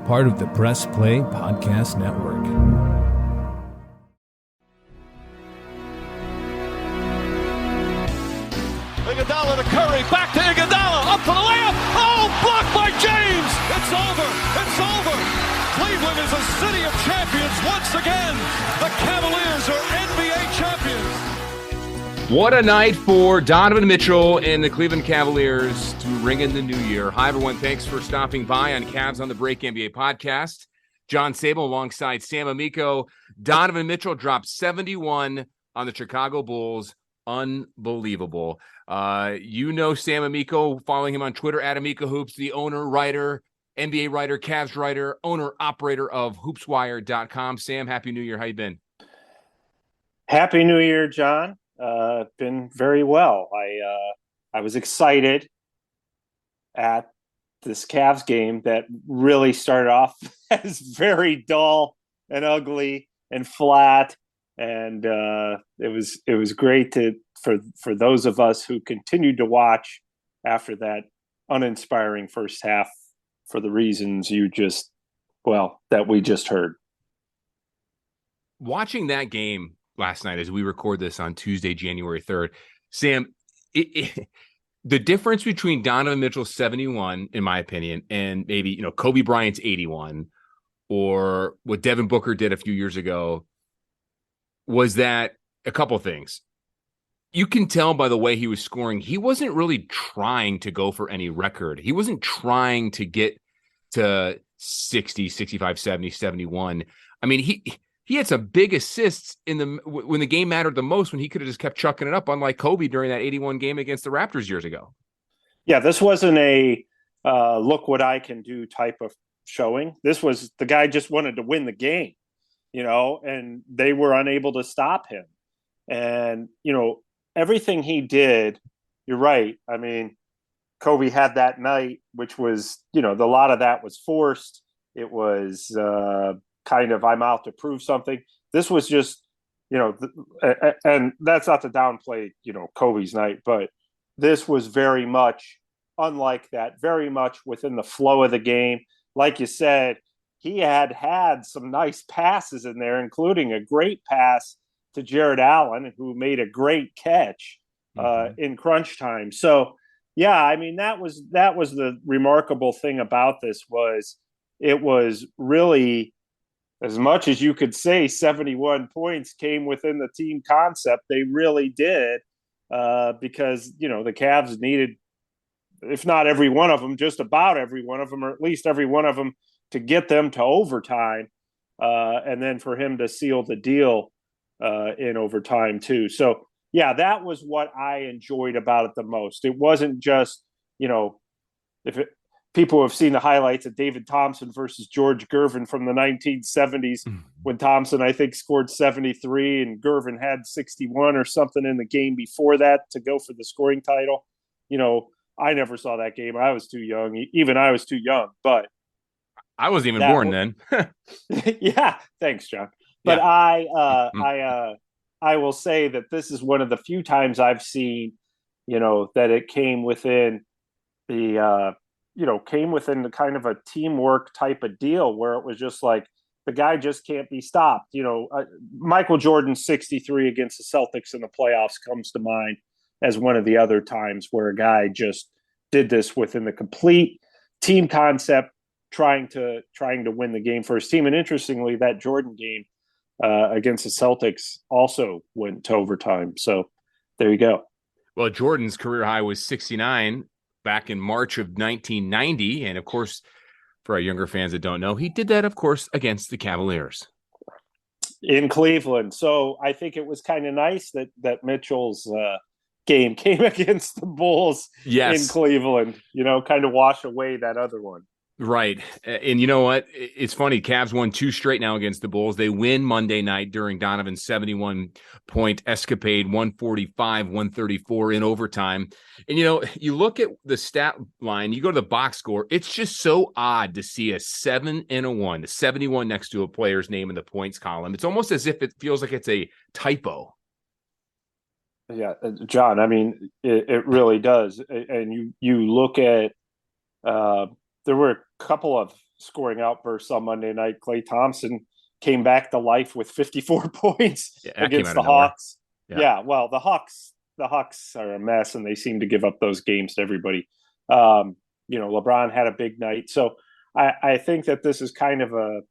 part of the Press Play Podcast Network. Iguodala to Curry, back to Iguodala, up for the layup. Oh, blocked by James. It's over. It's over. Cleveland is a city of champions once again. The Cavaliers are NBA champions. What a night for Donovan Mitchell and the Cleveland Cavaliers to ring in the new year. Hi, everyone. Thanks for stopping by on Cavs on the Break NBA podcast. John Sabol alongside Sam Amico. Donovan Mitchell dropped 71 on the Chicago Bulls. Unbelievable. You know Sam Amico, following him on Twitter at Amico Hoops, the owner, writer, NBA writer, Cavs writer, owner, operator of hoopswire.com. Sam, Happy New Year. How you been? Happy New Year, John. Been very well. I was excited at this Cavs game that really started off as very dull and ugly and flat. And it was great for those of us who continued to watch after that uninspiring first half for the reasons that we just heard. Watching that game last night as we record this on Tuesday, January 3rd, Sam, the difference between Donovan Mitchell's 71, in my opinion, and maybe Kobe Bryant's 81, or what Devin Booker did a few years ago, was that a couple things. You can tell by the way he was scoring, he wasn't really trying to go for any record. He wasn't trying to get to 60, 65, 70, 71. I mean, he had some big assists when the game mattered the most, when he could have just kept chucking it up, unlike Kobe during that 81 game against the Raptors years ago. Yeah, this wasn't a look what I can do type of showing. This was the guy just wanted to win the game, and they were unable to stop him. And, everything he did, you're right. I mean, Kobe had that night, which was, a lot of that was forced. It was kind of, I'm out to prove something. This was just, and that's not to downplay, Kobe's night, but this was very much unlike that, very much within the flow of the game. Like you said, he had some nice passes in there, including a great pass to Jared Allen, who made a great catch in crunch time. So, yeah, I mean, that was the remarkable thing about this was it was really, as much as you could say 71 points came within the team concept, they really did because, the Cavs needed, if not every one of them, just about every one of them, or at least every one of them to get them to overtime and then for him to seal the deal in overtime too. So, yeah, that was what I enjoyed about it the most. It wasn't just, people have seen the highlights of David Thompson versus George Gervin from the 1970s when Thompson, I think, scored 73 and Gervin had 61 or something in the game before that to go for the scoring title. I never saw that game. I was too young. Even I was too young, but I wasn't even born then. Yeah. Thanks, John. But yeah. I will say that this is one of the few times I've seen, that it came within the kind of a teamwork type of deal where it was just like the guy just can't be stopped. Michael Jordan's 63 against the Celtics in the playoffs comes to mind as one of the other times where a guy just did this within the complete team concept, trying to win the game for his team. And interestingly, that Jordan game against the Celtics also went to overtime. So there you go. Well, Jordan's career high was 69 back in March of 1990. And of course, for our younger fans that don't know, he did that, of course, against the Cavaliers in Cleveland. So I think it was kind of nice that Mitchell's game came against the Bulls in Cleveland, kind of wash away that other one. Right. And you know what? It's funny. Cavs won 2 straight now against the Bulls. They win Monday night during Donovan's 71-point escapade, 145-134 in overtime. And, you look at the stat line, you go to the box score, it's just so odd to see a 7 and a 1, a 71 next to a player's name in the points column. It's almost as if it feels like it's a typo. Yeah, John, I mean, it really does. And you look at there were a couple of scoring outbursts on Monday night. Klay Thompson came back to life with 54 points against the Hawks. Yeah, well, the Hawks are a mess, and they seem to give up those games to everybody. LeBron had a big night. So I think that this is kind of a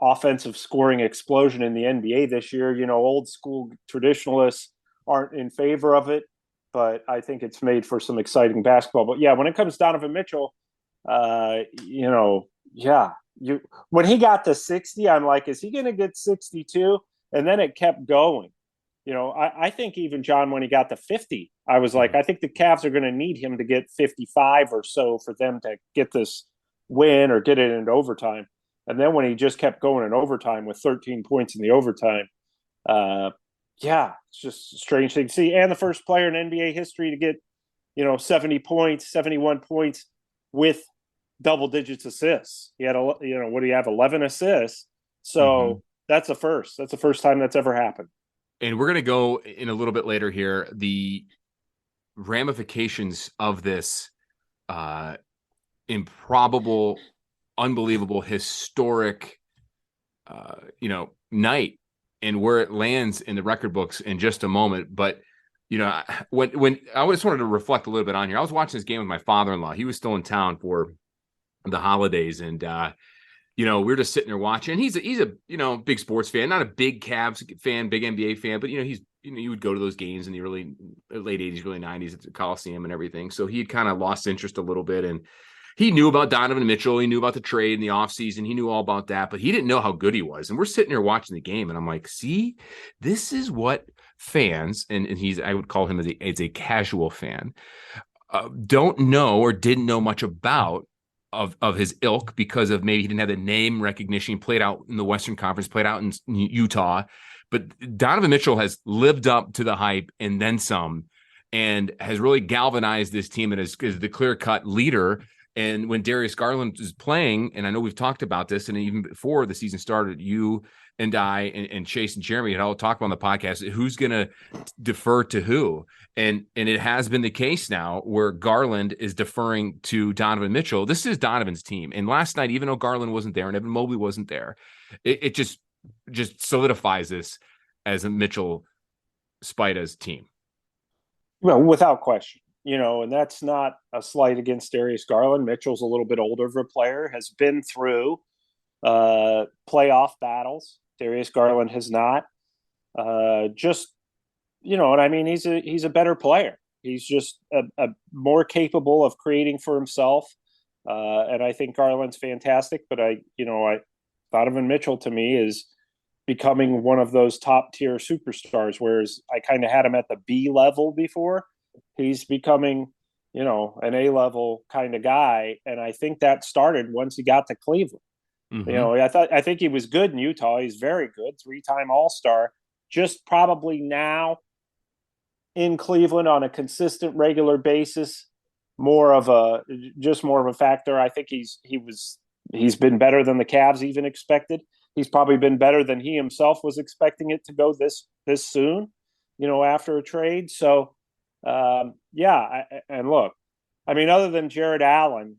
offensive scoring explosion in the NBA this year. Old school traditionalists aren't in favor of it, but I think it's made for some exciting basketball. But yeah, when it comes to Donovan Mitchell, when he got to 60, I'm like, is he going to get 62? And then it kept going. I think even, John, when he got to 50, I was like, I think the Cavs are going to need him to get 55 or so for them to get this win or get it into overtime. And then when he just kept going in overtime with 13 points in the overtime, it's just a strange thing to see. And the first player in NBA history to get, 70 points, 71 points with double digits assists. He had, what do you have, 11 assists? So that's a first. That's the first time that's ever happened. And we're going to go in a little bit later here, the ramifications of this improbable, unbelievable, historic, night, and where it lands in the record books in just a moment. But, when I just wanted to reflect a little bit on here, I was watching this game with my father-in-law. He was still in town for the holidays, and we were just sitting there watching. He's a big sports fan, not a big Cavs fan, big NBA fan, but he's you would go to those games in the late 80s, early 90s at the Coliseum and everything. So he had kind of lost interest a little bit, and he knew about Donovan Mitchell. He knew about the trade in the offseason. He knew all about that, but he didn't know how good he was. And we're sitting there watching the game, and I'm like, see, this is what fans, and I would call him as a casual fan, don't know or didn't know much about of his ilk, because of maybe he didn't have the name recognition. He played out in the Western Conference, played out in Utah. But Donovan Mitchell has lived up to the hype and then some, and has really galvanized this team and is the clear-cut leader. And when Darius Garland is playing, and I know we've talked about this, and even before the season started, you and I and Chase and Jeremy had all talked about on the podcast, who's going to defer to who. And it has been the case now where Garland is deferring to Donovan Mitchell. This is Donovan's team. And last night, even though Garland wasn't there and Evan Mobley wasn't there, it just solidifies this as a Mitchell Spida's team. Well, without question. And that's not a slight against Darius Garland. Mitchell's a little bit older of a player, has been through playoff battles. Darius Garland has not. He's a better player. He's just a more capable of creating for himself. And I think Garland's fantastic, but Donovan Mitchell to me is becoming one of those top tier superstars, whereas I kind of had him at the B level before. He's becoming, an A-level kind of guy, and I think that started once he got to Cleveland. I think he was good in Utah. He's very good, 3-time All-Star. Just probably now in Cleveland on a consistent, regular basis, more of a factor. I think he's been better than the Cavs even expected. He's probably been better than he himself was expecting it to go this soon, after a trade. So. And look, other than Jared Allen,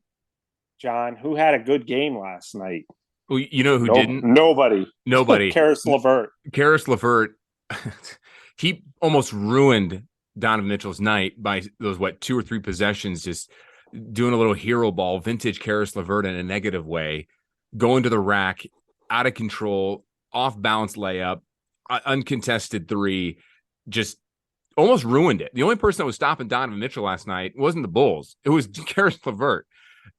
John, who had a good game last night? Well, who didn't? Nobody. Karis LeVert. He almost ruined Donovan Mitchell's night by those 2 or 3 possessions, just doing a little hero ball, vintage Karis LeVert in a negative way, going to the rack, out of control, off balance layup, uncontested 3, just almost ruined it. The only person that was stopping Donovan Mitchell last night wasn't the Bulls; it was Karis LeVert.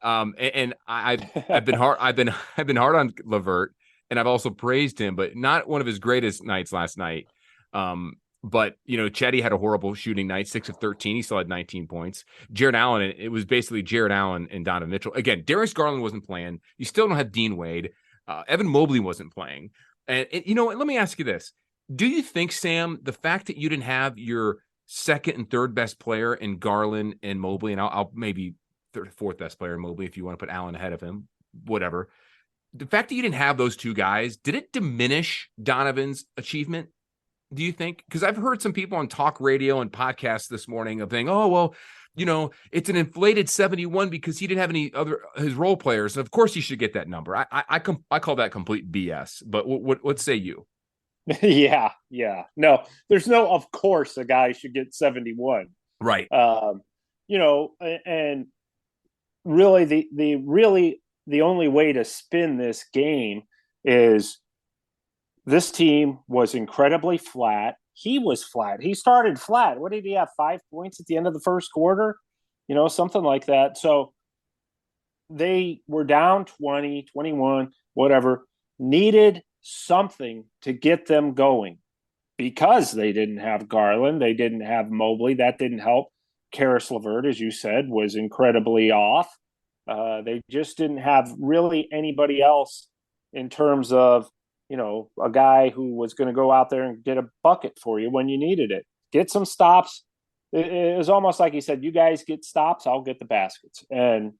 And I've been hard. I've been hard on LeVert, and I've also praised him, but not one of his greatest nights last night. But Chetty had a horrible shooting night, 6 of 13. He still had 19 points. Jared Allen, it was basically Jared Allen and Donovan Mitchell. Again, Darius Garland wasn't playing. You still don't have Dean Wade. Evan Mobley wasn't playing. And let me ask you this. Do you think, Sam, the fact that you didn't have your second and third best player in Garland and Mobley, and I'll maybe third, fourth best player in Mobley if you want to put Allen ahead of him, whatever. The fact that you didn't have those two guys, did it diminish Donovan's achievement, do you think? Because I've heard some people on talk radio and podcasts this morning of saying, oh, well, it's an inflated 71 because he didn't have any other his role players. Of course, he should get that number. I call that complete BS. But what say you? Yeah. No, there's no. Of course, a guy should get 71. Right. And really, the only way to spin this game is this team was incredibly flat. He was flat. He started flat. What did he have? 5 points at the end of the first quarter? Something like that. So they were down 20, 21, whatever, needed something to get them going because they didn't have Garland. They didn't have Mobley. That didn't help. Karis LeVert, as you said, was incredibly off. They just didn't have really anybody else in terms of, a guy who was going to go out there and get a bucket for you when you needed it. Get some stops. It was almost like he said, you guys get stops, I'll get the baskets. And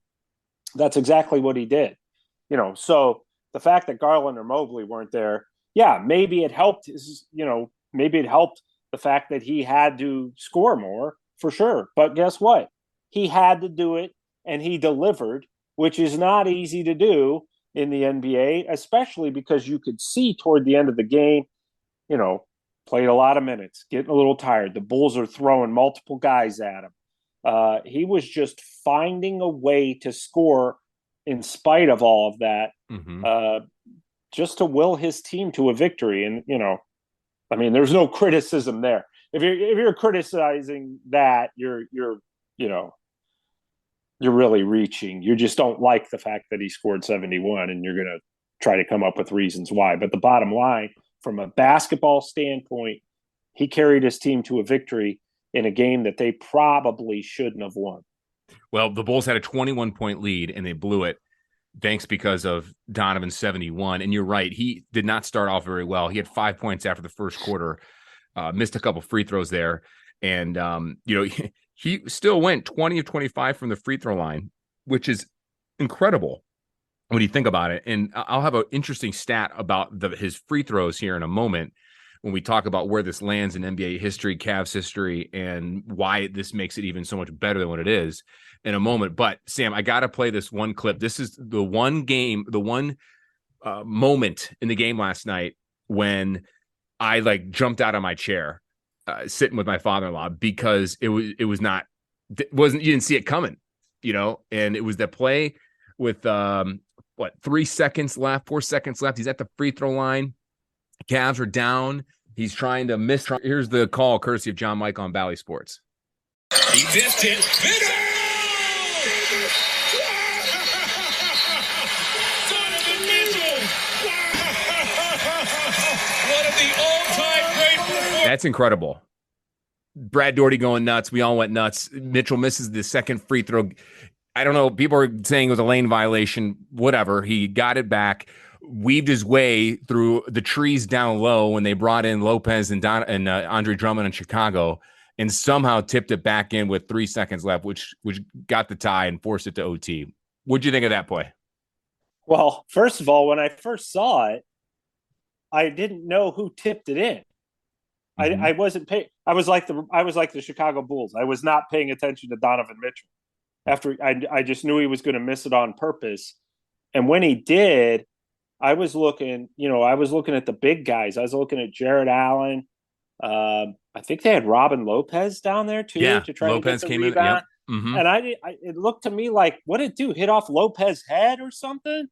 that's exactly what he did. So the fact that Garland or Mobley weren't there, maybe it helped maybe it helped the fact that he had to score more for sure. But guess what? He had to do it and he delivered, which is not easy to do in the NBA, especially because you could see toward the end of the game, played a lot of minutes, getting a little tired. The Bulls are throwing multiple guys at him. He was just finding a way to score in spite of all of that, just to will his team to a victory. And, there's no criticism there. If you're criticizing that, you're really reaching. You just don't like the fact that he scored 71 and you're going to try to come up with reasons why. But the bottom line, from a basketball standpoint, he carried his team to a victory in a game that they probably shouldn't have won. Well, the Bulls had a 21-point lead and they blew it thanks because of Donovan's 71. And you're right. He did not start off very well. He had 5 points after the first quarter, missed a couple free throws there. And, he still went 20 of 25 from the free throw line, which is incredible when you think about it. And I'll have an interesting stat about his free throws here in a moment when we talk about where this lands in NBA history, Cavs history, and why this makes it even so much better than what it is in a moment. But Sam, I got to play this one clip. This is the one moment in the game last night when I jumped out of my chair. Sitting with my father-in-law because you didn't see it coming, and it was the play with 4 seconds left. He's at the free throw line. Cavs are down. He's trying to miss. Here's the call, courtesy of John Mike on Bally Sports. He missed it. Donovan Mitchell. One of the all-time great performances. That's incredible. Brad Daugherty going nuts. We all went nuts. Mitchell misses the second free throw. I don't know. People are saying it was a lane violation. Whatever. He got it back, weaved his way through the trees down low when they brought in Lopez and Andre Drummond in Chicago, and somehow tipped it back in with 3 seconds left, which got the tie and forced it to OT. What'd you think of that play? Well, first of all, when I first saw it, I didn't know who tipped it in. I wasn't paying. I was like the Chicago Bulls. I was not paying attention to Donovan Mitchell. After I just knew he was going to miss it on purpose. And when he did, I was looking at the big guys. I was looking at Jared Allen. I think they had Robin Lopez down there too. Yeah, to try Lopez to get the came rebound. in. Yep. Mm-hmm. And it looked to me like, what did it do? Hit off Lopez's head or something?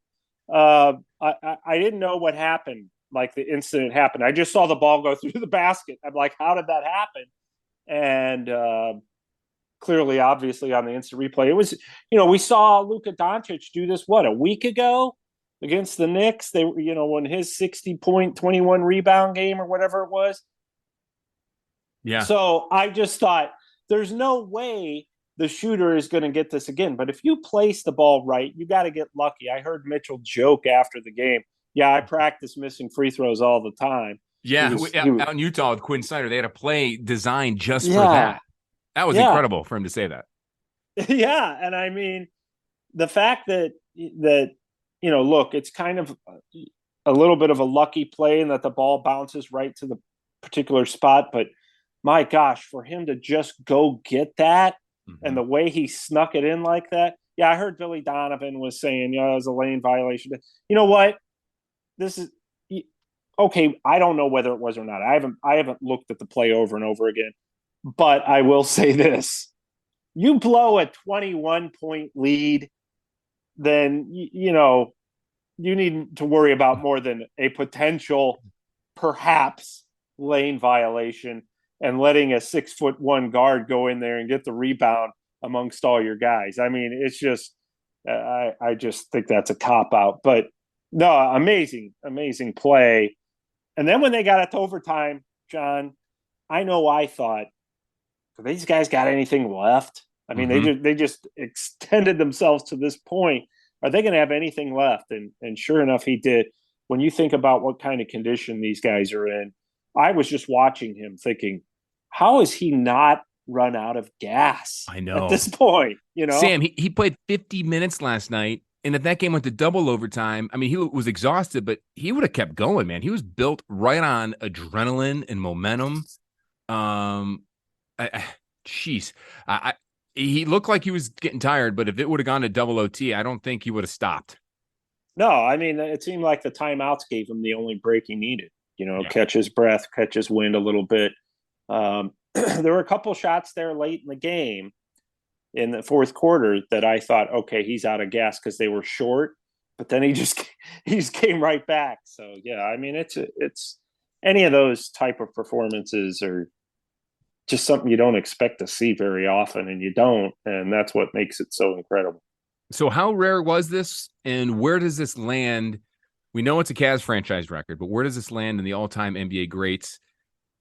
I didn't know what happened. Like the incident happened. I just saw the ball go through the basket. I'm like, how did that happen? And clearly, obviously, on the instant replay, it was, we saw Luka Doncic do this, a week ago against the Knicks? They, when his 60-point, 21 rebound game or whatever it was. Yeah. So I just thought, there's no way the shooter is going to get this again. But if you place the ball right, you got to get lucky. I heard Mitchell joke after the game. Yeah, I practice missing free throws all the time. Yeah, out in Utah with Quinn Snyder, they had a play designed just for that. That was incredible for him to say that. Yeah, and I mean, the fact that look, it's kind of a little bit of a lucky play and that the ball bounces right to the particular spot. But my gosh, for him to just go get that and the way he snuck it in like that. Yeah, I heard Billy Donovan was saying, it was a lane violation. You know what? This is okay. I don't know whether it was or not. I haven't looked at the play over and over again, but I will say this: you blow a 21-point lead, then you need to worry about more than a potential, perhaps, lane violation and letting a 6'1" guard go in there and get the rebound amongst all your guys. I mean, it's just, I just think that's a cop out. But no, amazing play. And then when they got it to overtime, John, I thought, have these guys got anything left? I mean, they just extended themselves to this point. Are they going to have anything left? And sure enough, he did. When you think about what kind of condition these guys are in, I was just watching him thinking, how is he not run out of gas? I know. At this point, Sam, he played 50 minutes last night, and if that game went to double overtime, I mean, he was exhausted, but he would have kept going, man. He was built right on adrenaline and momentum. He looked like he was getting tired, but if it would have gone to double OT, I don't think he would have stopped. No, I mean, it seemed like the timeouts gave him the only break he needed. Catch his breath, catch his wind a little bit. There were a couple shots there late in the game in the fourth quarter that I thought, okay, he's out of gas because they were short, but then he just came right back. So yeah, I mean, it's any of those type of performances are just something you don't expect to see very often, and that's what makes it so incredible. So how rare was this, and where does this land? We know it's a Cavs franchise record, but where does this land in the all-time NBA greats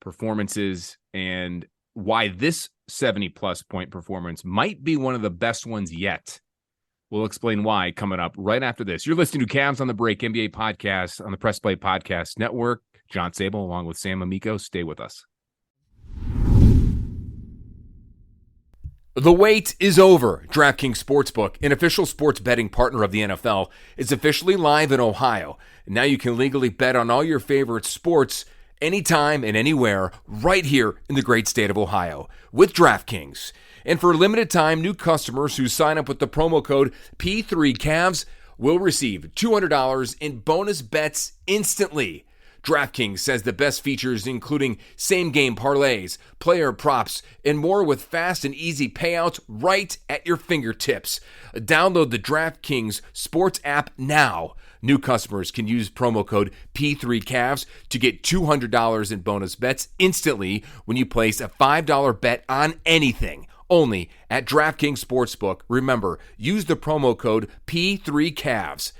performances, and why this 70-plus point performance might be one of the best ones yet? We'll explain why coming up right after this. You're listening to Cavs on the Break NBA podcast on the Press Play Podcast Network. John Sabol along with Sam Amico. Stay with us. The wait is over. DrafKings Sportsbook, an official sports betting partner of the NFL, is officially live in Ohio. Now you can legally bet on all your favorite sports anytime and anywhere right here in the great state of Ohio with DraftKings. And for a limited time, new customers who sign up with the promo code P3Cavs will receive $200 in bonus bets instantly. DraftKings says the best features including same-game parlays, player props, and more with fast and easy payouts right at your fingertips. Download the DraftKings Sports app now. New customers can use promo code P3Cavs to get $200 in bonus bets instantly when you place a $5 bet on anything. Only at DraftKings Sportsbook. Remember, use the promo code P3Cavs.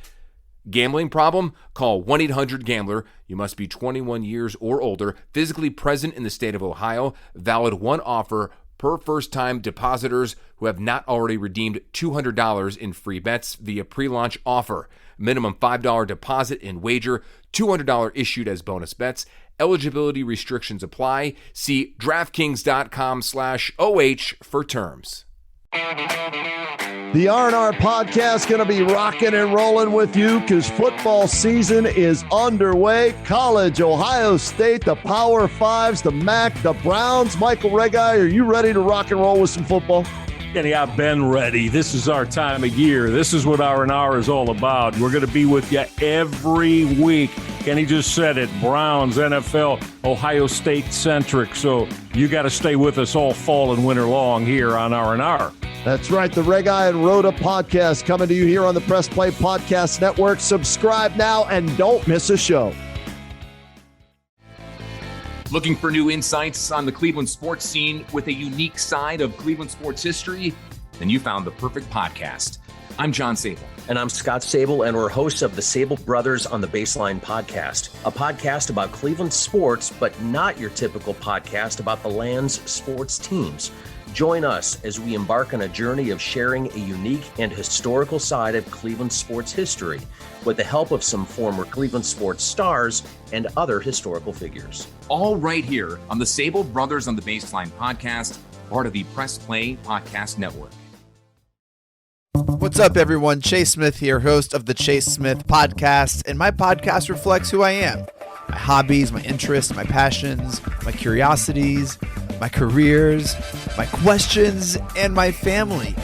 Gambling problem? Call 1-800-GAMBLER. You must be 21 years or older, physically present in the state of Ohio. Valid one offer per first-time depositors who have not already redeemed $200 in free bets via pre-launch offer. Minimum $5 deposit and wager, $200 issued as bonus bets. Eligibility restrictions apply. See DraftKings.com/OH for terms. The R&R podcast going to be rocking and rolling with you because football season is underway. College, Ohio State, the Power Fives, the MAC, the Browns. Michael Regai, are you ready to rock and roll with some football? Kenny, I've been ready. This is our time of year. This is what R&R is all about. We're going to be with you every week. Kenny just said it. Browns, NFL, Ohio State centric. So you got to stay with us all fall and winter long here on R&R. That's right. The Regai and Rhoda podcast coming to you here on the Press Play Podcast Network. Subscribe now and don't miss a show. Looking for new insights on the Cleveland sports scene with a unique side of Cleveland sports history? Then you found the perfect podcast. I'm John Sabol. And I'm Scott Sabol, and we're hosts of the Sabol Brothers on the Baseline podcast, a podcast about Cleveland sports, but not your typical podcast about the land's sports teams. Join us as we embark on a journey of sharing a unique and historical side of Cleveland sports history with the help of some former Cleveland sports stars and other historical figures. All right here on the Sabol Brothers on the Baseline podcast, part of the Press Play Podcast Network. What's up, everyone? Chase Smith here, host of the Chase Smith Podcast, and my podcast reflects who I am. My hobbies, my interests, my passions, my curiosities. my careers, my questions, and my family.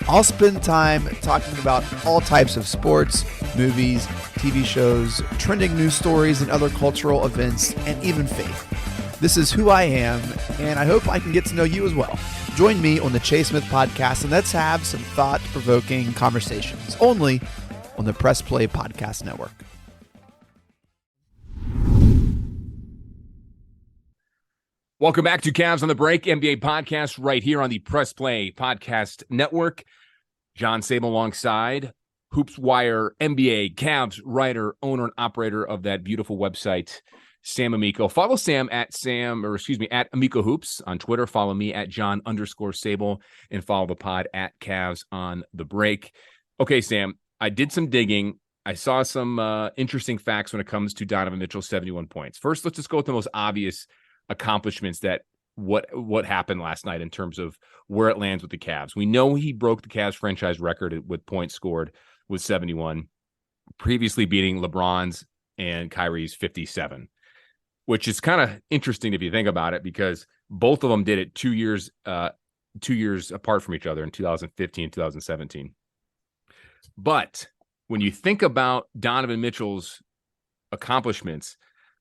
I'll spend time talking about all types of sports, movies, TV shows, trending news stories, and other cultural events, and even faith. This is who I am, and I hope I can get to know you as well. Join me on the Chase Smith Podcast, and let's have some thought-provoking conversations, only on the Press Play Podcast Network. Welcome back to Cavs on the Break, NBA podcast right here on the Press Play Podcast Network. John Sabol alongside Hoops Wire NBA Cavs writer, owner, and operator of that beautiful website, Sam Amico. Follow Sam at Amico Hoops on Twitter. Follow me at John_Sabol and follow the pod at Cavs on the Break. Okay, Sam, I did some digging. I saw some interesting facts when it comes to Donovan Mitchell's 71 points. First, let's just go with the most obvious accomplishments that what happened last night in terms of where it lands with the Cavs. We know he broke the Cavs franchise record with points scored with 71, previously beating LeBron's and Kyrie's 57, which is kind of interesting if you think about it, because both of them did it 2 years apart from each other in 2015 and 2017. But when you think about Donovan Mitchell's accomplishments,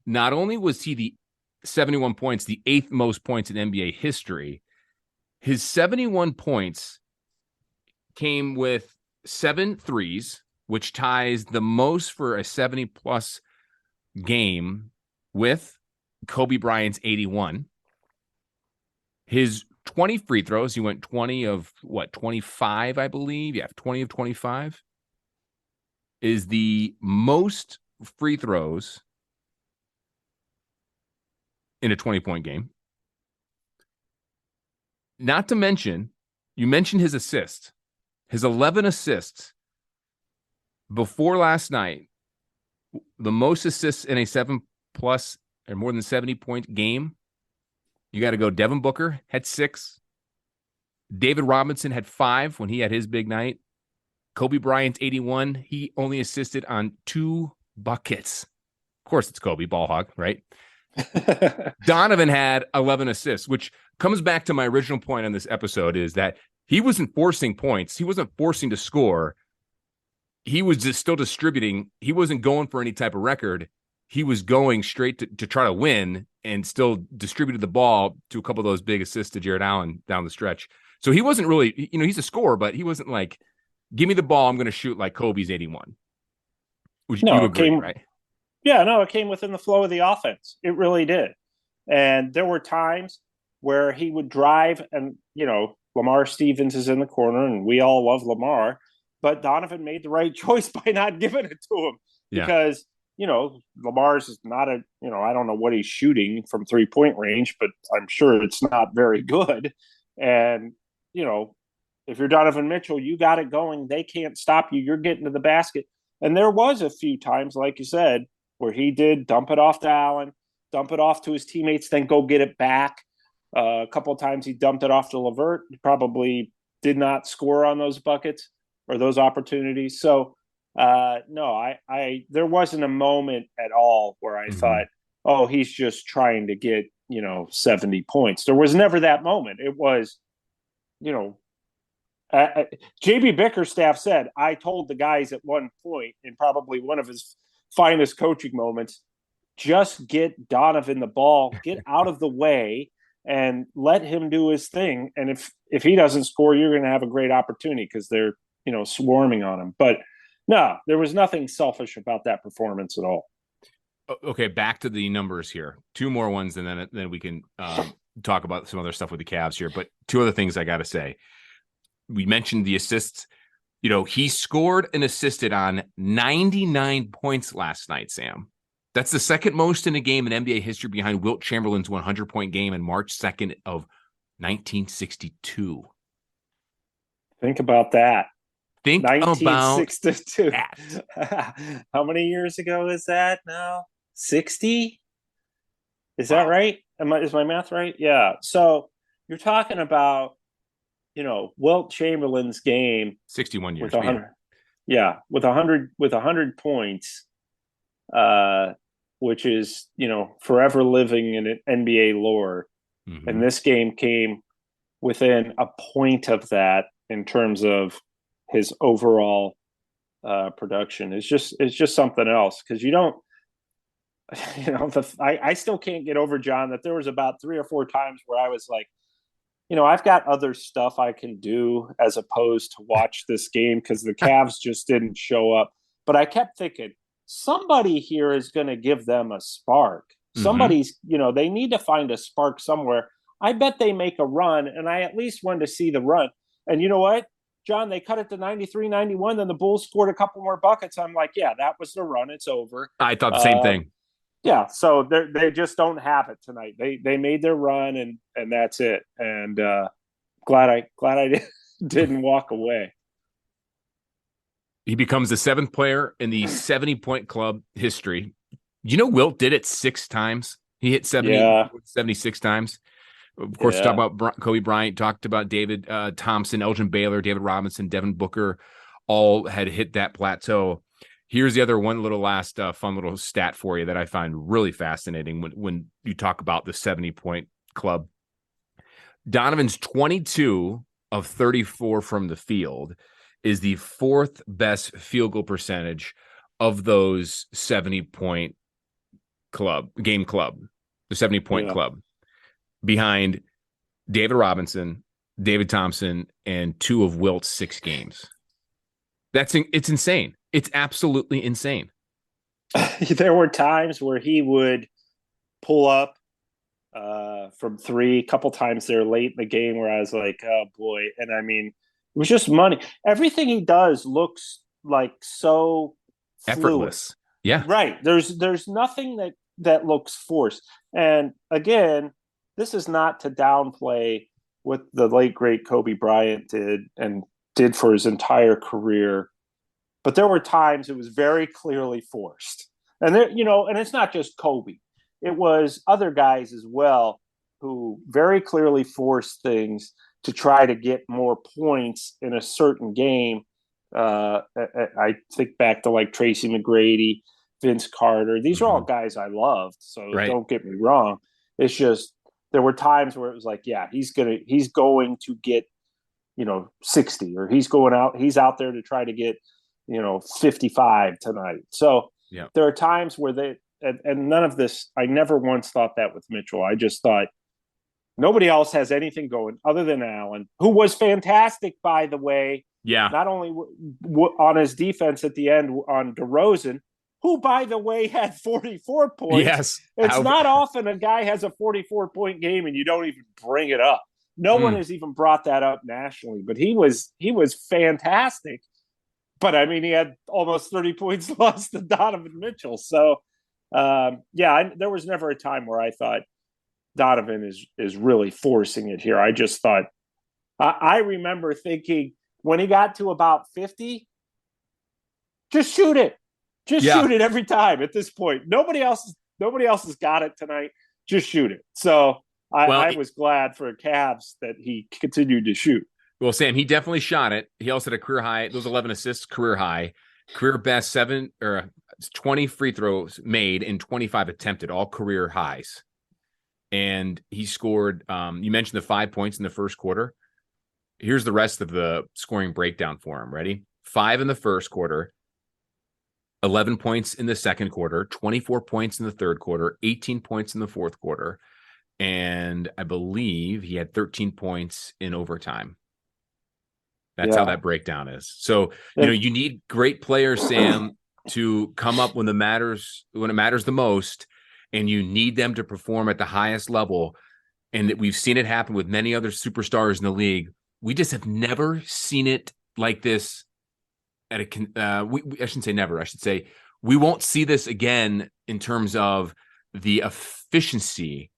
not only was he the 71 points, the eighth most points in NBA history, his 71 points came with 7 threes, which ties the most for a 70-plus game with Kobe Bryant's 81. His 20 free throws, he went 20 of 25, I believe. Yeah, 20 of 25 is the most free throws in a 20-point game. Not to mention, you mentioned his assists. His 11 assists before last night, the most assists in a 7+ or more than 70-point game. You got to go Devin Booker had 6. David Robinson had 5 when he had his big night. Kobe Bryant's 81. He only assisted on 2 buckets. Of course, it's Kobe, ball hog, right? Donovan had 11 assists, which comes back to my original point on this episode, is that he wasn't forcing points. He wasn't forcing to score. He was just still distributing. He wasn't going for any type of record. He was going straight to try to win, and still distributed the ball to a couple of those big assists to Jared Allen down the stretch. So he wasn't really, he's a scorer, but he wasn't like, give me the ball, I'm going to shoot like Kobe's 81. Which you agree, right? Yeah, no, it came within the flow of the offense. It really did. And there were times where he would drive and, Lamar Stevens is in the corner and we all love Lamar, but Donovan made the right choice by not giving it to him because, Lamar's is not I don't know what he's shooting from 3-point range, but I'm sure it's not very good. And, if you're Donovan Mitchell, you got it going. They can't stop you. You're getting to the basket. And there was a few times, like you said, where he did dump it off to Allen, dump it off to his teammates, then go get it back. A couple of times he dumped it off to LeVert. He probably did not score on those buckets or those opportunities. So, no, there wasn't a moment at all where I thought, oh, he's just trying to get, 70 points. There was never that moment. It was, JB Bickerstaff said, I told the guys at one point, in probably one of his finest coaching moments, just get Donovan the ball, get out of the way, and let him do his thing. And if he doesn't score, you're going to have a great opportunity because they're, swarming on him. But no, there was nothing selfish about that performance at all. Okay, back to the numbers here. 2 more ones, and then we can talk about some other stuff with the Cavs here. But 2 other things I got to say. We mentioned the assists. He scored and assisted on 99 points last night, Sam. That's the second most in a game in NBA history behind Wilt Chamberlain's 100-point game in March 2nd of 1962. Think about that. Think 1962. About that. How many years ago is that now? 60? Is that right? Is my math right? Yeah. So you're talking about, Wilt Chamberlain's game 61 years. With 100, with 100 points, which is, forever living in NBA lore. Mm-hmm. And this game came within a point of that in terms of his overall production. It's just something else, because you don't, I still can't get over, John, that there was about 3 or 4 times where I was like, I've got other stuff I can do as opposed to watch this game, because the Cavs just didn't show up. But I kept thinking, somebody here is going to give them a spark. Somebody's, they need to find a spark somewhere. I bet they make a run, and I at least wanted to see the run. And you know what, John, they cut it to 93-91, then the Bulls scored a couple more buckets. I'm like, yeah, that was the run. It's over. I thought the same thing. Yeah, so they just don't have it tonight. They made their run, and that's it. And glad I didn't walk away. He becomes the 7th player in the 70-point club history. Wilt did it 6 times. He hit 76 times. Of course, talk about Kobe Bryant, talked about David Thompson, Elgin Baylor, David Robinson, Devin Booker, all had hit that plateau. Here's the other one little last fun little stat for you that I find really fascinating when you talk about the 70-point club. Donovan's 22 of 34 from the field is the 4th best field goal percentage of those 70-point game club, the 70-point club, behind David Robinson, David Thompson, and 2 of Wilt's 6 games. It's insane. It's absolutely insane. There were times where he would pull up from 3, a couple times there late in the game where I was like, oh boy. And I mean, it was just money. Everything he does looks like so effortless. Fluid. Yeah. Right. There's nothing that looks forced. And again, this is not to downplay what the late great Kobe Bryant did for his entire career. But there were times it was very clearly forced. And and it's not just Kobe. It was other guys as well who very clearly forced things to try to get more points in a certain game. I think back to like Tracy McGrady, Vince Carter. These are all guys I loved. So Don't get me wrong. It's just there were times where it was like, yeah, he's going to get 60, or he's out there to try to get 55 tonight. So there are times where and none of this, I never once thought that with Mitchell. I just thought nobody else has anything going other than Allen, who was fantastic, by the way. Yeah. Not only on his defense at the end on DeRozan, who, by the way, had 44 points. Yes. It's not often a guy has a 44-point game and you don't even bring it up. No one has even brought that up nationally, but he was fantastic. But I mean, he had almost 30 points lost to Donovan Mitchell. So, there was never a time where I thought Donovan is really forcing it here. I just thought, I remember thinking when he got to about 50, just shoot it. Shoot it every time at this point. Nobody else has got it tonight. Just shoot it. So I was glad for Cavs that he continued to shoot. Well, Sam, he definitely shot it. He also had a career high. Those 11 assists, career high, career best 20 free throws made and 25 attempted, all career highs. And he scored. You mentioned the 5 points in the first quarter. Here's the rest of the scoring breakdown for him. Ready? 5 in the first quarter, 11 points in the second quarter, 24 points in the third quarter, 18 points in the fourth quarter. And I believe he had 13 points in overtime. That's how that breakdown is. So, you need great players, Sam, to come up when it matters the most, and you need them to perform at the highest level. And that we've seen it happen with many other superstars in the league. We just have never seen it like this at I shouldn't say never. I should say we won't see this again in terms of the efficiency.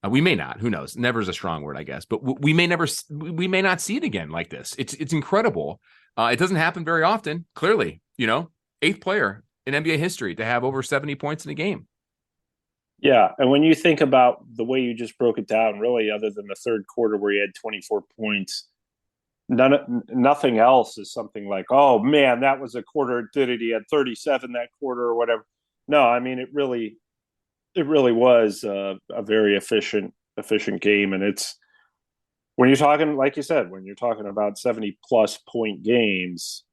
We may not. Who knows? Never is a strong word, I guess. But we may not see it again like this. It's incredible. It doesn't happen very often. Clearly, 8th player in NBA history to have over 70 points in a game. Yeah, and when you think about the way you just broke it down, really, other than the third quarter where he had 24 points, nothing else is something like, oh man, that was a quarter. He had 37 that quarter or whatever. No, I mean it really was a very efficient efficient game. And it's, when you're talking, like you said, when you're talking about 70+ point games,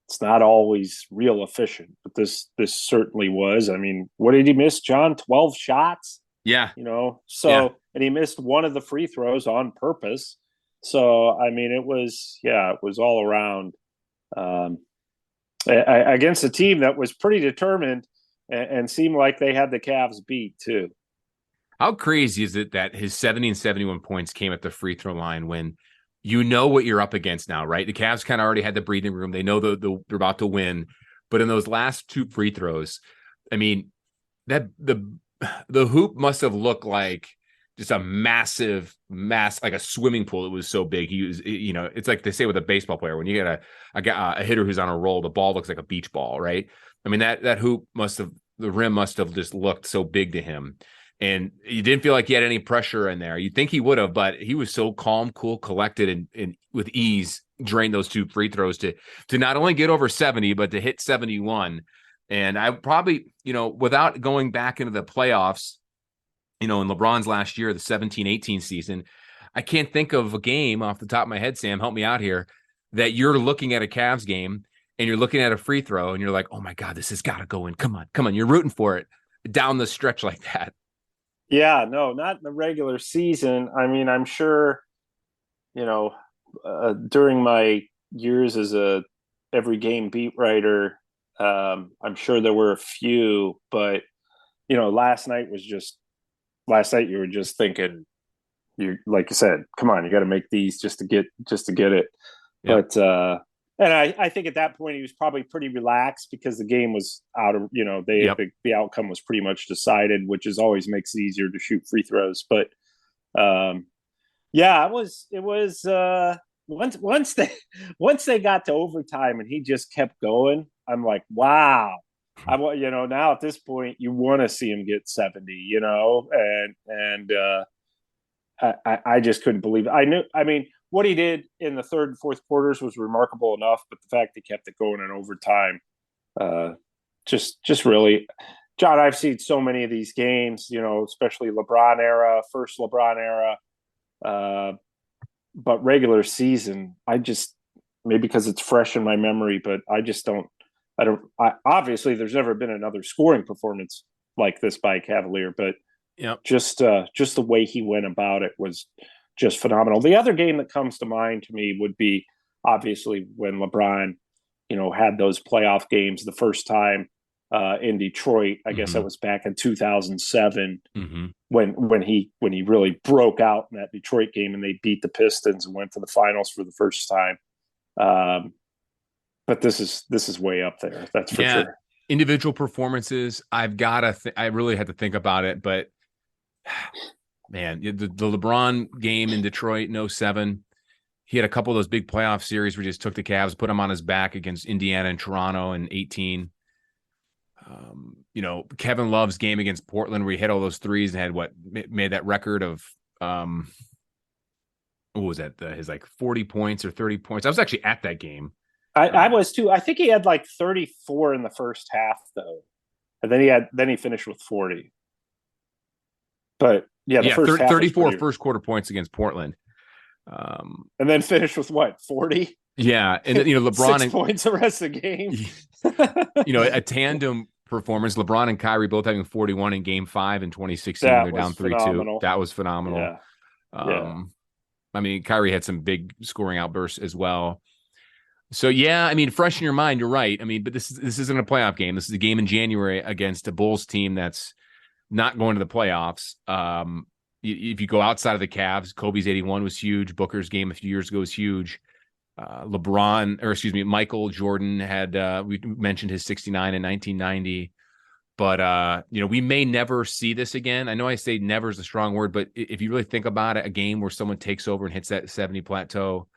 it's not always real efficient, but this certainly was. I mean, what did he miss, John? 12 shots? Yeah. And he missed one of the free throws on purpose. So, I mean, it was all around against a team that was pretty determined and seemed like they had the Cavs beat too. How crazy is it that his 70 and 71 points came at the free throw line when you know what you're up against now, right? The Cavs kind of already had the breathing room. They know they're about to win. But in those last two free throws, I mean, that the hoop must have looked like just a massive like a swimming pool. It was so big. He was, it's like they say with a baseball player, when you get a hitter who's on a roll, the ball looks like a beach ball, right? I mean, that hoop the rim must have just looked so big to him. And you didn't feel like he had any pressure in there. You'd think he would have, but he was so calm, cool, collected, and with ease drained those two free throws to not only get over 70, but to hit 71. And I probably, without going back into the playoffs, in LeBron's last year, the 17-18 season, I can't think of a game off the top of my head, Sam, help me out here, that you're looking at a Cavs game and you're looking at a free throw and you're like, oh my God, this has got to go in. Come on. You're rooting for it down the stretch like that. Yeah, no, not in the regular season. I mean, I'm sure, during my years as a every game beat writer, I'm sure there were a few, but last night you were just thinking, like you said, come on, you got to make these just to get it. Yep. But and I think at that point he was probably pretty relaxed because the game was out of, the outcome was pretty much decided, which always makes it easier to shoot free throws. But it was once they got to overtime and he just kept going, I'm like, wow. Now at this point you want to see him get 70, and I just couldn't believe it. What he did in the third and fourth quarters was remarkable enough, but the fact he kept it going in overtime, just really, John, I've seen so many of these games, especially first LeBron era, but regular season, maybe because it's fresh in my memory, but obviously there's never been another scoring performance like this by a Cavalier, but just the way he went about it was just phenomenal. The other game that comes to mind to me would be obviously when LeBron, had those playoff games the first time in Detroit. I guess that was back in 2007 when he really broke out in that Detroit game and they beat the Pistons and went to the finals for the first time. But this is way up there. That's for sure. Individual performances, I really had to think about it, but man, the LeBron game in Detroit in 2007, he had a couple of those big playoff series where he just took the Cavs, put them on his back against Indiana and Toronto in 2018. Kevin Love's game against Portland where he hit all those threes and had made that record of what was that? His 40 points or 30 points. I was actually at that game. I was too. I think he had 34 in the first half though, and then he finished with 40. But the first 34 first quarter points against Portland, and then finished with 40. Yeah, and then, LeBron 6 points the rest of the game. A tandem performance. LeBron and Kyrie both having 41 in Game 5 in 2016. They're down 3-2. That was phenomenal. Yeah. Kyrie had some big scoring outbursts as well. So fresh in your mind, you're right. But this isn't a playoff game. This is a game in January against a Bulls team that's not going to the playoffs. If you go outside of the Cavs, Kobe's 81 was huge. Booker's game a few years ago was huge. Michael Jordan had, we mentioned his 69 in 1990, but we may never see this again. I know I say never is a strong word, but if you really think about it, a game where someone takes over and hits that 70 plateau,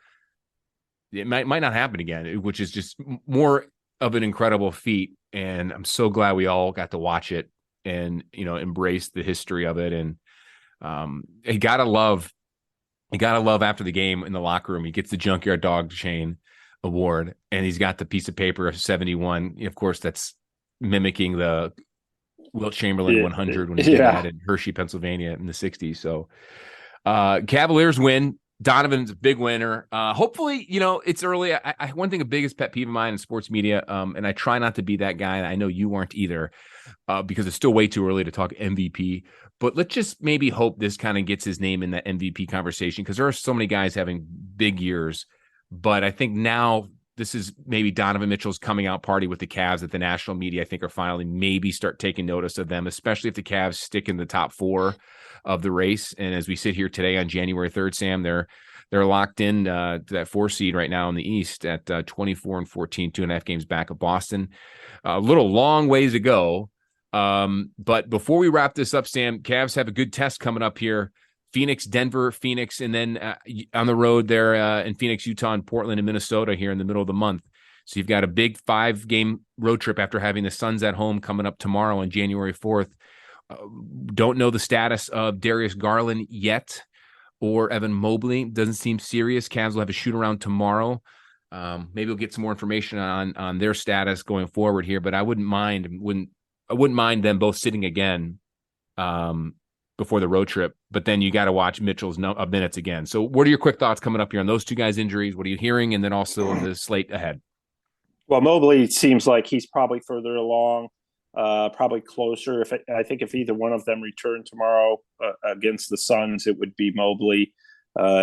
it might not happen again, which is just more of an incredible feat. And I'm so glad we all got to watch it and, embrace the history of it. And you gotta love after the game in the locker room, he gets the Junkyard Dog Chain Award and he's got the piece of paper of 71. Of course, that's mimicking the Wilt Chamberlain 100 when he did that in Hershey, Pennsylvania in the 60s. So Cavaliers win. Donovan's a big winner. Hopefully, it's early. One thing, a biggest pet peeve of mine in sports media, and I try not to be that guy. And I know you aren't either, because it's still way too early to talk MVP. But let's just maybe hope this kind of gets his name in that MVP conversation, because there are so many guys having big years. But I think now this is maybe Donovan Mitchell's coming out party with the Cavs that the national media, I think, are finally maybe start taking notice of them, especially if the Cavs stick in the top 4 of the race. And as we sit here today on January 3rd, Sam, they're locked in to that 4 seed right now in the East at 24-14, 2.5 games back of Boston. A little long ways to go. But before we wrap this up, Sam, Cavs have a good test coming up here. Phoenix, Denver, Phoenix, and then on the road there in Phoenix, Utah, and Portland and Minnesota here in the middle of the month. So you've got a big 5-game road trip after having the Suns at home coming up tomorrow on January 4th. Don't know the status of Darius Garland yet, or Evan Mobley. Doesn't seem serious. Cavs will have a shoot around tomorrow. Maybe we'll get some more information on their status going forward here, but I wouldn't mind them both sitting again before the road trip. But then you got to watch Mitchell's minutes again. So what are your quick thoughts coming up here on those two guys' injuries? What are you hearing? And then also the slate ahead. Well, Mobley seems like he's probably further along. Probably closer. I think if either one of them return tomorrow against the Suns, it would be Mobley.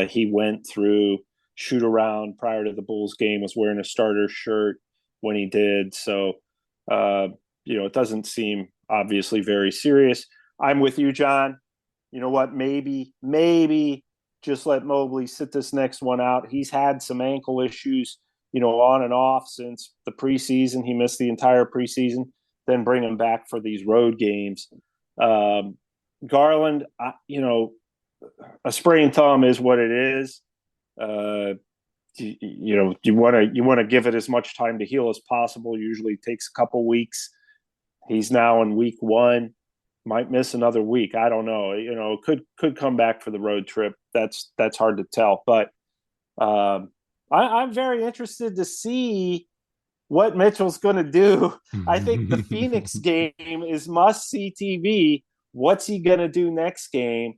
He went through shoot around prior to the Bulls game, was wearing a starter shirt when he did. So, it doesn't seem obviously very serious. I'm with you, John. You know what? Maybe just let Mobley sit this next one out. He's had some ankle issues, on and off since the preseason. He missed the entire preseason. Then bring him back for these road games. Garland, a sprained thumb is what it is. You want to give it as much time to heal as possible. Usually takes a couple weeks. He's now in week 1, might miss another week. I don't know. Could come back for the road trip. That's hard to tell. But I'm very interested to see what Mitchell's going to do. I think the Phoenix game is must-see TV. What's he going to do next game?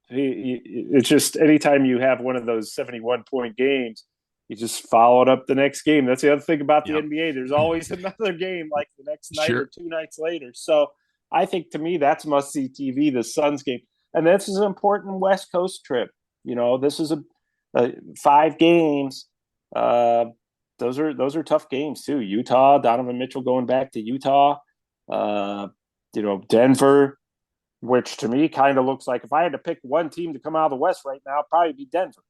It's just anytime you have one of those 71-point games, you just follow it up the next game. That's the other thing about the NBA. There's always another game like the next night or 2 nights later. So I think, to me, that's must-see TV, the Suns game. And this is an important West Coast trip. This is a 5 games. Those are tough games too. Utah, Donovan Mitchell going back to Utah, Denver, which to me kind of looks like, if I had to pick one team to come out of the West right now, it'd probably be Denver.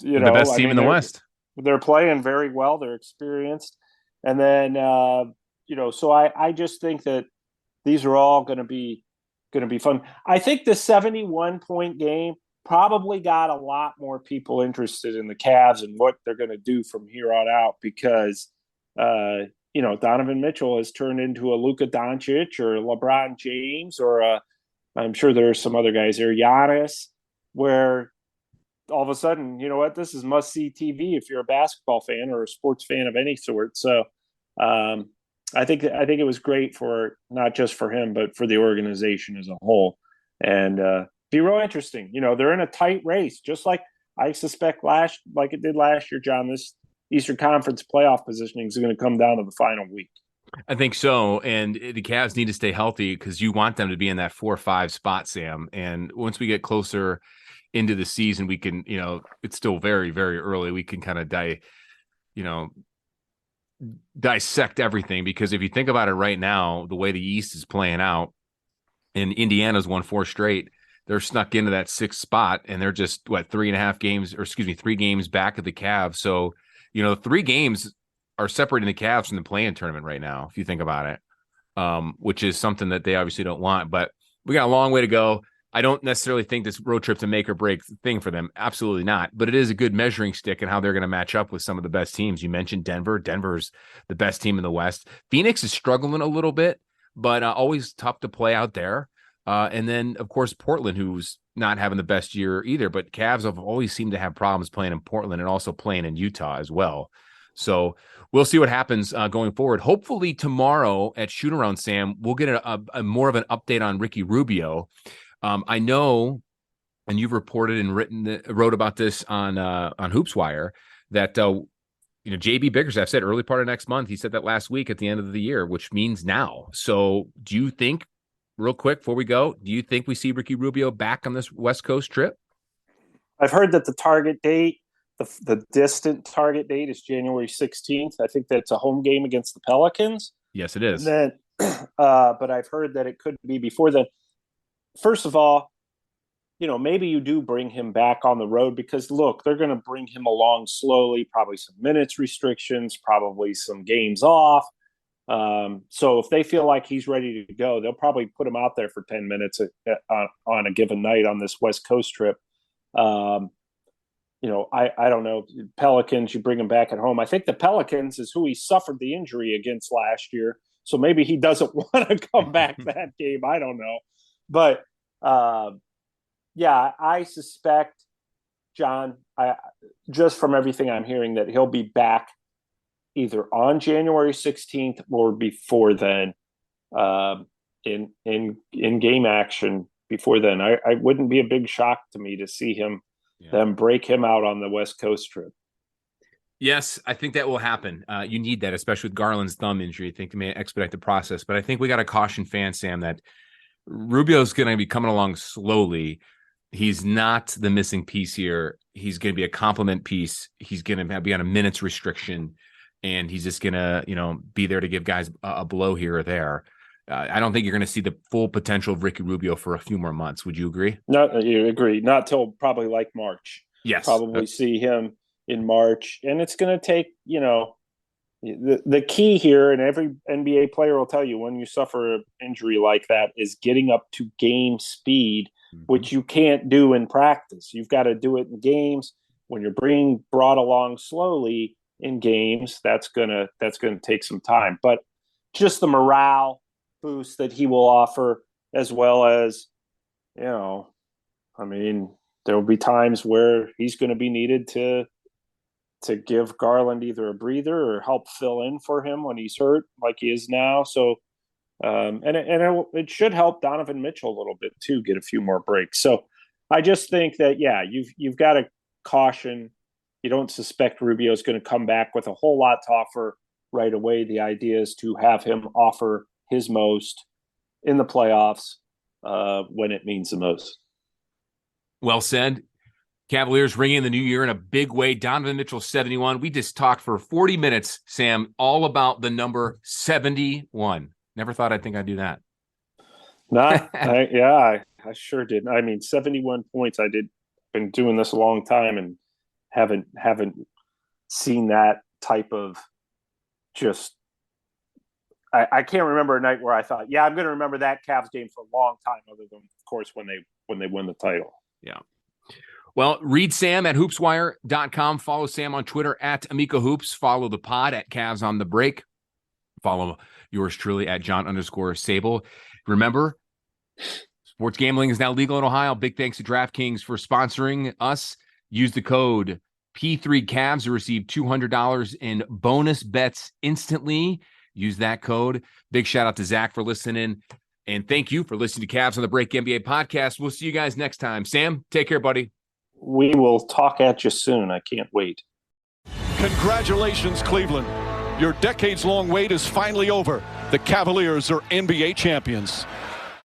The best team in the West. They're playing very well. They're experienced. And then, so I just think that these are all going to be fun. I think the 71-point game probably got a lot more people interested in the Cavs and what they're going to do from here on out, because, Donovan Mitchell has turned into a Luka Doncic or LeBron James, or I'm sure there are some other guys there, Giannis, where all of a sudden, this is must-see TV if you're a basketball fan or a sports fan of any sort. So I think it was great for not just for him, but for the organization as a whole. And be real interesting. They're in a tight race, just like I suspect like it did last year, John. This Eastern Conference playoff positioning is going to come down to the final week. I think so. And the Cavs need to stay healthy, because you want them to be in that 4-5 spot, Sam. And once we get closer into the season, we can, it's still very, very early. We can kind of dissect everything, because if you think about it right now, the way the East is playing out, and Indiana's won 4 straight, they're snuck into that 6th spot, and they're just 3 games back of the Cavs. So, 3 games are separating the Cavs from the play-in tournament right now, if you think about it, which is something that they obviously don't want. But we got a long way to go. I don't necessarily think this road trip's a make or break thing for them. Absolutely not. But it is a good measuring stick in how they're going to match up with some of the best teams. You mentioned Denver. Denver's the best team in the West. Phoenix is struggling a little bit, but always tough to play out there. And then, of course, Portland, who's not having the best year either. But Cavs have always seemed to have problems playing in Portland and also playing in Utah as well. So we'll see what happens going forward. Hopefully tomorrow at Shoot Around, Sam, we'll get a more of an update on Ricky Rubio. I know, and you've reported and wrote about this on HoopsWire, that JB Bickerstaff said early part of next month. He said that last week at the end of the year, which means now. So do you think, real quick before we go, do you think we see Ricky Rubio back on this West Coast trip? I've heard that the target date, the distant target date, is January 16th. I think that's a home game against the Pelicans. Yes, it is. And then, but I've heard that it could be before then. First of all, maybe you do bring him back on the road because, look, they're going to bring him along slowly, probably some minutes restrictions, probably some games off. So if they feel like he's ready to go, they'll probably put him out there for 10 minutes on a given night on this West Coast trip. I don't know. Pelicans, you bring him back at home. I think the Pelicans is who he suffered the injury against last year. So maybe he doesn't want to come back that game. I don't know. But, yeah, I suspect, John, just from everything I'm hearing, that he'll be back either on January 16th or before then, in game action before then. I wouldn't be a big shock to me to see them break him out on the West Coast trip. Yes, I think that will happen. You need that, especially with Garland's thumb injury. I think they may expedite the process. But I think we got to caution fans, Sam, that Rubio's going to be coming along slowly. He's not the missing piece here. He's going to be a complement piece. He's going to be on a minutes restriction, and he's just going to, be there to give guys a blow here or there. I don't think you're going to see the full potential of Ricky Rubio for a few more months. Would you agree? No, you agree. Not till probably like March. Yes. Probably see him in March. And it's going to take, the key here, and every NBA player will tell you when you suffer an injury like that, is getting up to game speed, which you can't do in practice. You've got to do it in games. When you're being brought along slowly in games, that's gonna take some time. But just the morale boost that he will offer, as well as, there will be times where he's going to be needed to give Garland either a breather or help fill in for him when he's hurt, like he is now. So, it should help Donovan Mitchell a little bit too, get a few more breaks. So I just think that, you've got to caution. You don't suspect Rubio's going to come back with a whole lot to offer right away. The idea is to have him offer his most in the playoffs when it means the most. Well said. Cavaliers ringing in the new year in a big way. Donovan Mitchell, 71. We just talked for 40 minutes, Sam, all about the number 71. Never thought I'd do that. I sure did. 71 points. Been doing this a long time and haven't seen that type of just. I can't remember a night where I thought, I'm going to remember that Cavs game for a long time, other than, of course, when they win the title. Yeah. Well, read Sam at hoopswire.com. Follow Sam on Twitter at Amico Hoops. Follow the pod at Cavs on the Break. Follow yours truly at John_Sabol. Remember, sports gambling is now legal in Ohio. Big thanks to DraftKings for sponsoring us. Use the code P3Cavs to receive $200 in bonus bets instantly. Use that code. Big shout out to Zach for listening. And thank you for listening to Cavs on the Break NBA podcast. We'll see you guys next time. Sam, take care, buddy. We will talk at you soon. I can't wait. Congratulations, Cleveland. Your decades-long wait is finally over. The Cavaliers are NBA champions.